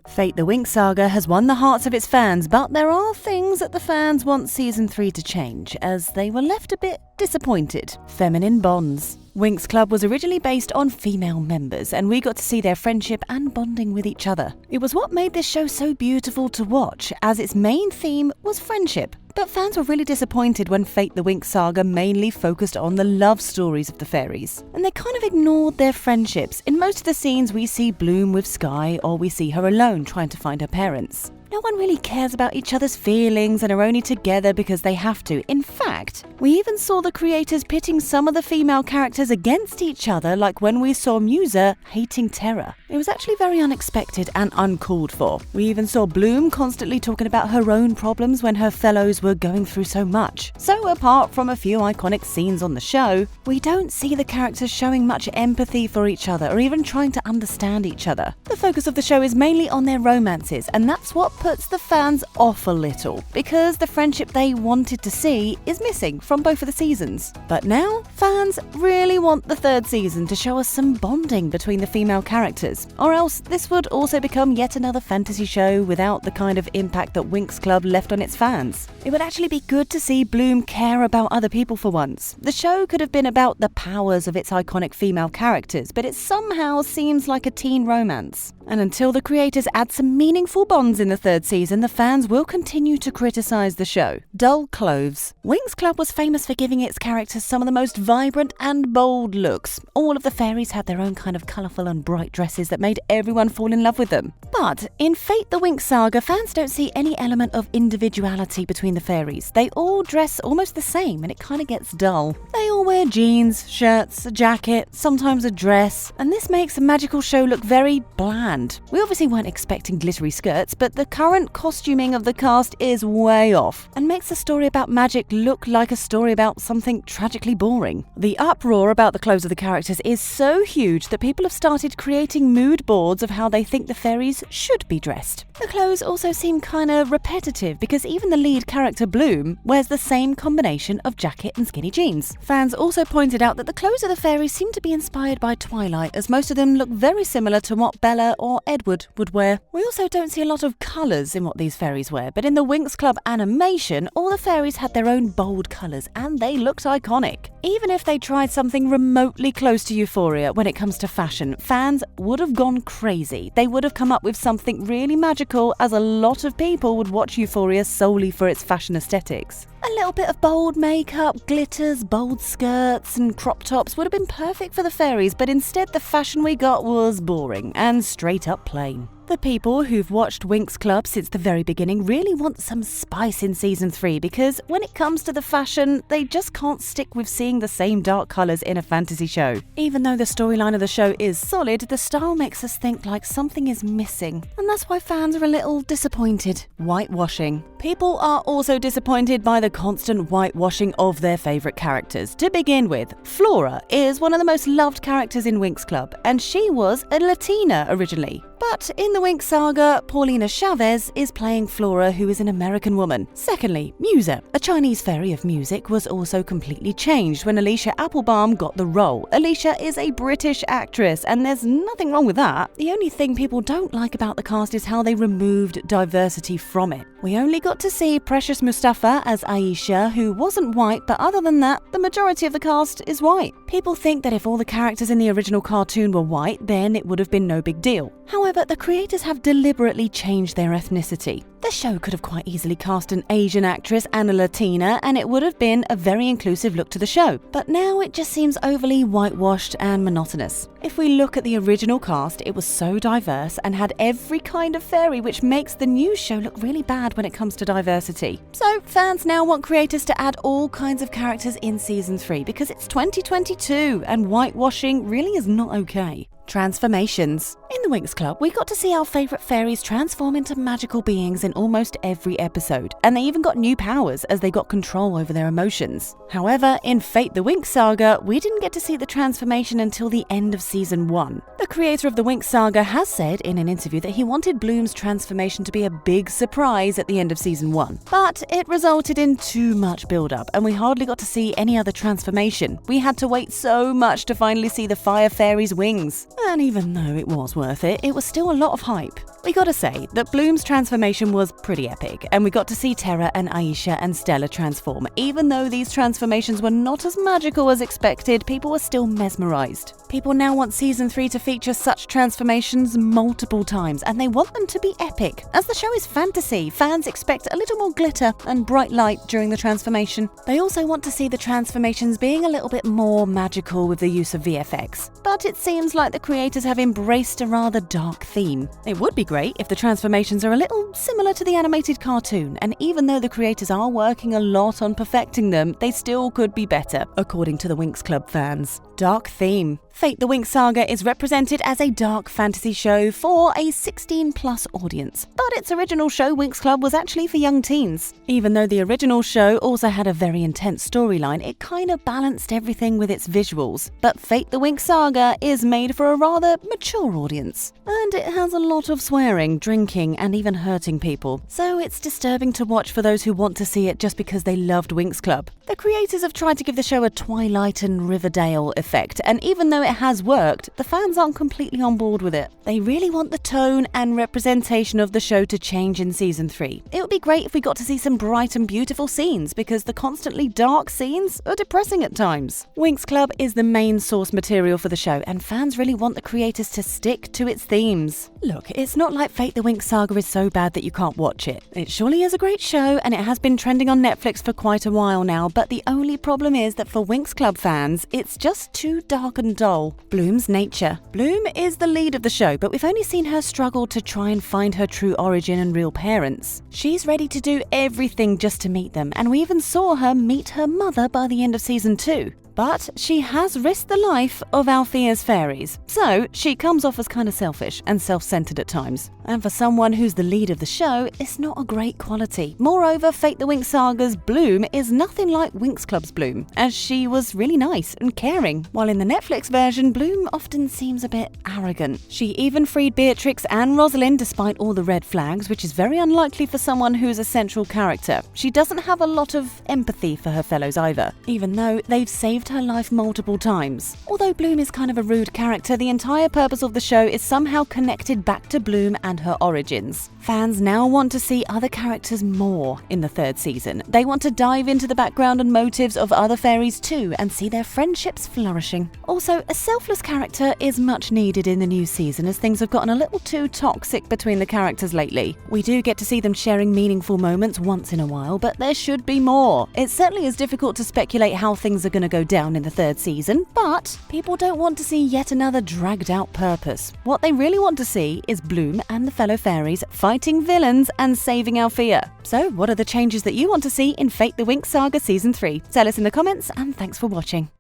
Fate the Winx Saga has won the hearts of its fans, but there are things that the fans want Season 3 to change, as they were left a bit disappointed. Feminine bonds. Winx Club was originally based on female members, and we got to see their friendship and bonding with each other. It was what made this show so beautiful to watch, as its main theme was friendship. But fans were really disappointed when Fate the Winx Saga mainly focused on the love stories of the fairies. And they kind of ignored their friendships. In most of the scenes we see Bloom with Sky, or we see her alone trying to find her parents. No one really cares about each other's feelings and are only together because they have to. In fact, we even saw the creators pitting some of the female characters against each other, like when we saw Musa hating Terra. It was actually very unexpected and uncalled for. We even saw Bloom constantly talking about her own problems when her fellows were going through so much. So apart from a few iconic scenes on the show, we don't see the characters showing much empathy for each other or even trying to understand each other. The focus of the show is mainly on their romances, and that's what puts the fans off a little, because the friendship they wanted to see is missing from both of the seasons. But now, fans really want the third season to show us some bonding between the female characters, or else this would also become yet another fantasy show without the kind of impact that Winx Club left on its fans. It would actually be good to see Bloom care about other people for once. The show could have been about the powers of its iconic female characters, but it somehow seems like a teen romance. And until the creators add some meaningful bonds in the third season, the fans will continue to criticize the show. Dull clothes. Winx Club was famous for giving its characters some of the most vibrant and bold looks. All of the fairies had their own kind of colourful and bright dresses that made everyone fall in love with them. But in Fate the Winx Saga, fans don't see any element of individuality between the fairies. They all dress almost the same, and it kind of gets dull. They all wear jeans, shirts, a jacket, sometimes a dress, and this makes a magical show look very bland. We obviously weren't expecting glittery skirts, but the current costuming of the cast is way off and makes the story about magic look like a story about something tragically boring. The uproar about the clothes of the characters is so huge that people have started creating mood boards of how they think the fairies should be dressed. The clothes also seem kind of repetitive because even the lead character Bloom wears the same combination of jacket and skinny jeans. Fans also pointed out that the clothes of the fairies seem to be inspired by Twilight, as most of them look very similar to what Bella or Edward would wear. We also don't see a lot of colours in what these fairies wear, but in the Winx Club animation, all the fairies had their own bold colours and they looked iconic. Even if they tried something remotely close to Euphoria when it comes to fashion, fans would have gone crazy. They would have come up with something really magical, as a lot of people would watch Euphoria solely for its fashion aesthetics. A little bit of bold makeup, glitters, bold skirts and crop tops would have been perfect for the fairies, but instead the fashion we got was boring and straight up plain. The people who've watched Winx Club since the very beginning really want some spice in Season 3, because when it comes to the fashion, they just can't stick with seeing the same dark colours in a fantasy show. Even though the storyline of the show is solid, the style makes us think like something is missing, and that's why fans are a little disappointed. Whitewashing. People are also disappointed by the constant whitewashing of their favourite characters. To begin with, Flora is one of the most loved characters in Winx Club, and she was a Latina originally. But in the Winx Saga, Paulina Chavez is playing Flora, who is an American woman. Secondly, Musa, a Chinese fairy of music, was also completely changed when Alicia Applebaum got the role. Alicia is a British actress, and there's nothing wrong with that. The only thing people don't like about the cast is how they removed diversity from it. We only got to see Precious Mustafa as Aisha, who wasn't white, but other than that, the majority of the cast is white. People think that if all the characters in the original cartoon were white, then it would have been no big deal. However, the creators have deliberately changed their ethnicity. The show could have quite easily cast an Asian actress and a Latina, and it would have been a very inclusive look to the show. But now it just seems overly whitewashed and monotonous. If we look at the original cast, it was so diverse and had every kind of fairy, which makes the new show look really bad when it comes to diversity. So fans now want creators to add all kinds of characters in Season 3 because it's 2022 and whitewashing really is not okay. Transformations. In the Winx Club, we got to see our favourite fairies transform into magical beings in almost every episode, and they even got new powers as they got control over their emotions. However, in Fate the Winx Saga, we didn't get to see the transformation until the end of Season 1. The creator of the Winx Saga has said in an interview that he wanted Bloom's transformation to be a big surprise at the end of Season 1, but it resulted in too much build-up, and we hardly got to see any other transformation. We had to wait so much to finally see the Fire Fairy's wings. And even though it was worth it, it was still a lot of hype. We gotta say that Bloom's transformation was pretty epic, and we got to see Terra and Aisha and Stella transform. Even though these transformations were not as magical as expected, people were still mesmerized. People now want Season 3 to feature such transformations multiple times, and they want them to be epic. As the show is fantasy, fans expect a little more glitter and bright light during the transformation. They also want to see the transformations being a little bit more magical with the use of VFX. But it seems like the creators have embraced a rather dark theme. It would be great if the transformations are a little similar to the animated cartoon, and even though the creators are working a lot on perfecting them, they still could be better, according to the Winx Club fans. Dark theme. Fate the Winx Saga is represented as a dark fantasy show for a 16+ audience, but its original show Winx Club was actually for young teens. Even though the original show also had a very intense storyline, it kind of balanced everything with its visuals. But Fate the Winx Saga is made for a rather mature audience, and it has a lot of swearing, drinking, and even hurting people, so it's disturbing to watch for those who want to see it just because they loved Winx Club. The creators have tried to give the show a Twilight and Riverdale effect, and even though it has worked, the fans aren't completely on board with it. They really want the tone and representation of the show to change in Season 3. It would be great if we got to see some bright and beautiful scenes, because the constantly dark scenes are depressing at times. Winx Club is the main source material for the show, and fans really want the creators to stick to its themes. Look, it's not like Fate the Winx Saga is so bad that you can't watch it. It surely is a great show, and it has been trending on Netflix for quite a while now, but the only problem is that for Winx Club fans, it's just too dark and dull. Bloom's nature. Bloom is the lead of the show, but we've only seen her struggle to try and find her true origin and real parents. She's ready to do everything just to meet them, and we even saw her meet her mother by the end of Season 2. But she has risked the life of Althea's fairies, so she comes off as kind of selfish and self-centered at times. And for someone who's the lead of the show, it's not a great quality. Moreover, Fate the Winx Saga's Bloom is nothing like Winx Club's Bloom, as she was really nice and caring, while in the Netflix version, Bloom often seems a bit arrogant. She even freed Beatrix and Rosalind despite all the red flags, which is very unlikely for someone who's a central character. She doesn't have a lot of empathy for her fellows either, even though they've saved her life multiple times. Although Bloom is kind of a rude character, the entire purpose of the show is somehow connected back to Bloom and her origins. Fans now want to see other characters more in the 3rd season. They want to dive into the background and motives of other fairies too, and see their friendships flourishing. Also, a selfless character is much needed in the new season, as things have gotten a little too toxic between the characters lately. We do get to see them sharing meaningful moments once in a while, but there should be more. It certainly is difficult to speculate how things are going to go down in the 3rd season, but people don't want to see yet another dragged out purpose. What they really want to see is Bloom and the fellow fairies fighting villains and saving Althea. So what are the changes that you want to see in Fate the Winx Saga Season 3? Tell us in the comments, and thanks for watching.